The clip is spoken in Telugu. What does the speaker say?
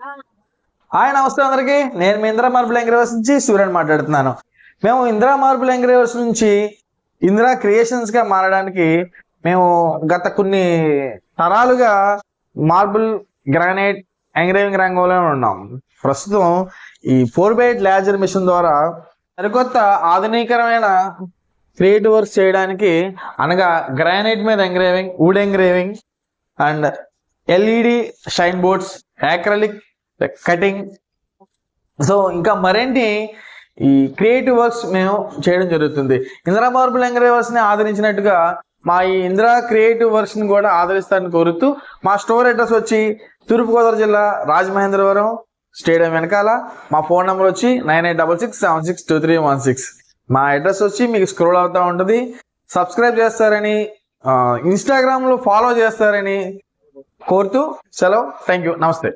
హాయ్ నమస్తే అందరికి. నేను మీ ఇందిరా మార్బుల్ ఎంగ్రేవర్స్ నుంచి సూర్యని మాట్లాడుతున్నాను. మేము ఇందిరా మార్బుల్ ఎంగ్రేవర్స్ నుంచి ఇందిరా క్రియేషన్స్ గా మారడానికి మేము గత కొన్ని తరాలుగా మార్బుల్, గ్రానైట్, ఎంగ్రేవింగ్ రంగంలో ఉన్నాం. ప్రస్తుతం ఈ 4x8 లేజర్ మిషన్ ద్వారా సరికొత్త ఆధునికరమైన క్రియేటివ్ వర్క్స్ చేయడానికి, అనగా గ్రానైట్ మీద engraving, wood engraving and LED shine boards, acrylic cutting, so ఇంకా మరేంటి ఈ క్రియేటివ్ వర్క్స్ మేము చేయడం జరుగుతుంది. ఇందిరా మార్బుల్ ఎంగ్రేవర్స్ ని ఆదరించినట్టుగా మా ఈ ఇందిరా క్రియేటివ్ వర్క్స్ ని కూడా ఆదరిస్తారని కోరుతూ, మా స్టోర్ అడ్రస్ వచ్చి తూర్పుగోదావరి జిల్లా రాజమహేంద్రవరం స్టేడియం వెనకాల. మా ఫోన్ నెంబర్ వచ్చి 9866762316. మా అడ్రస్ వచ్చి మీకు స్క్రోల్ అవుతూ ఉంటుంది. సబ్స్క్రైబ్ చేస్తారని, ఇన్స్టాగ్రామ్లో ఫాలో చేస్తారని కోరుతూ సెలవు. Thank you. నమస్తే.